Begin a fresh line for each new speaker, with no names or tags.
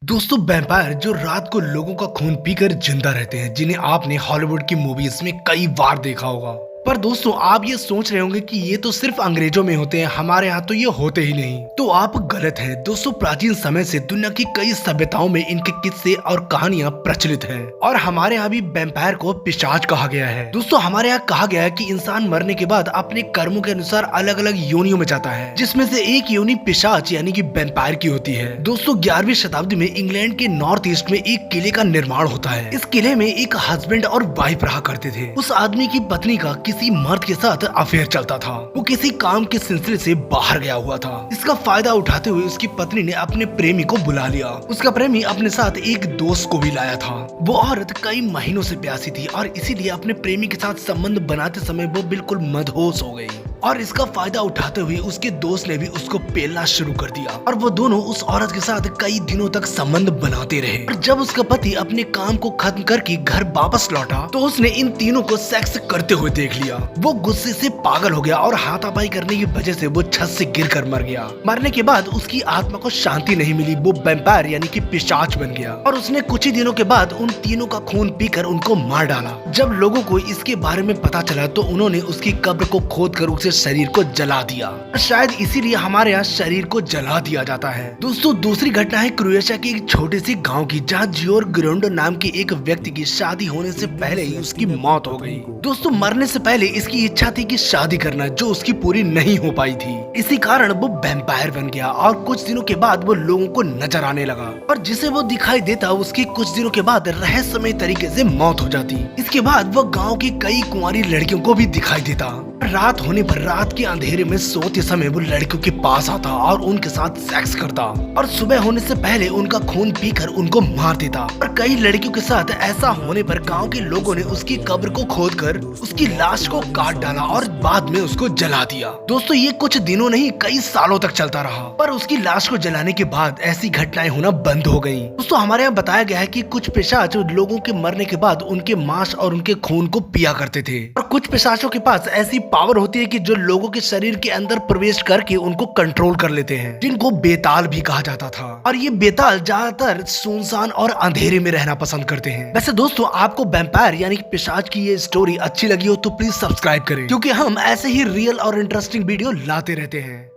दोस्तों वैम्पायर जो रात को लोगों का खून पीकर जिंदा रहते हैं, जिन्हें आपने हॉलीवुड की मूवीज में कई बार देखा होगा। पर दोस्तों आप ये सोच रहे होंगे कि ये तो सिर्फ अंग्रेजों में होते हैं, हमारे यहाँ तो ये होते ही नहीं। तो आप गलत हैं दोस्तों। प्राचीन समय से दुनिया की कई सभ्यताओं में इनके किस्से और कहानियां प्रचलित हैं और हमारे यहाँ भी वैम्पायर को पिशाच कहा गया है। दोस्तों हमारे यहाँ कहा गया है कि इंसान मरने के बाद अपने कर्मों के अनुसार अलग अलग योनियों में जाता है, जिसमें से एक योनि पिशाच यानी कि वैम्पायर की होती है। दोस्तों 11वीं शताब्दी में इंग्लैंड के नॉर्थ ईस्ट में एक किले का निर्माण होता है। इस किले में एक हस्बैंड और वाइफ रहा करते थे। उस आदमी की पत्नी का किसी मर्द के साथ अफेयर चलता था। वो किसी काम के सिलसिले से बाहर गया हुआ था। इसका फायदा उठाते हुए उसकी पत्नी ने अपने प्रेमी को बुला लिया। उसका प्रेमी अपने साथ एक दोस्त को भी लाया था। वो औरत कई महीनों से प्यासी थी और इसीलिए अपने प्रेमी के साथ संबंध बनाते समय वो बिल्कुल मदहोश हो गई और इसका फायदा उठाते हुए उसके दोस्त ने भी उसको पेलना शुरू कर दिया और वो दोनों उस औरत के साथ कई दिनों तक संबंध बनाते रहे। और जब उसका पति अपने काम को खत्म करके घर वापस लौटा तो उसने इन तीनों को सेक्स करते हुए देख लिया। वो गुस्से से पागल हो गया और हाथापाई करने की वजह से वो छत से गिरकर मर गया। मरने के बाद उसकी आत्मा को शांति नहीं मिली। वो वैम्पायर यानी कि पिशाच बन गया और उसने कुछ ही दिनों के बाद उन तीनों का खून पीकर उनको मार डाला। जब लोगों को इसके बारे में पता चला तो उन्होंने उसकी कब्र को खोदकर उसे शरीर को जला दिया। शायद इसीलिए हमारे यहाँ शरीर को जला दिया जाता है। दोस्तों दूसरी घटना है क्रोएशिया के एक छोटे से गांव की, जहाँ जियोर ग्रोंडो नाम के एक व्यक्ति की शादी होने से पहले ही उसकी मौत हो गई। दोस्तों मरने से पहले इसकी इच्छा थी कि शादी करना, जो उसकी पूरी नहीं हो पाई थी। इसी कारण वो वैम्पायर बन गया और कुछ दिनों के बाद वो लोगों को नजर आने लगा और जिसे वो दिखाई देता उसकी कुछ दिनों के बाद रहस्यमय तरीके से मौत हो जाती। इसके बाद वो गाँव की कई कुंवारी लड़कियों को भी दिखाई देता। रात होने पर रात के अंधेरे में सोते समय वो लड़कियों के पास आता और उनके साथ सेक्स करता और सुबह होने से पहले उनका खून पीकर उनको मार देता। और कई लड़कियों के साथ ऐसा होने पर गांव के लोगों ने उसकी कब्र को खोदकर उसकी लाश को काट डाला और बाद में उसको जला दिया। दोस्तों ये कुछ दिनों नहीं कई सालों तक चलता रहा, पर उसकी लाश को जलाने के बाद ऐसी घटनाएं होना बंद हो गयी। दोस्तों हमारे यहाँ बताया गया है कि कुछ पिशाच लोगों के मरने के बाद उनके मांस और उनके खून को पिया करते थे और कुछ पिशाचों के पास ऐसी पावर होती है कि जो लोगों के शरीर के अंदर प्रवेश करके उनको कंट्रोल कर लेते हैं, जिनको बेताल भी कहा जाता था। और ये बेताल ज्यादातर सुनसान और अंधेरे में रहना पसंद करते हैं। वैसे दोस्तों आपको वैम्पायर यानी कि पिशाच की ये स्टोरी अच्छी लगी हो तो प्लीज सब्सक्राइब करें, क्योंकि हम ऐसे ही रियल और इंटरेस्टिंग वीडियो लाते रहते हैं।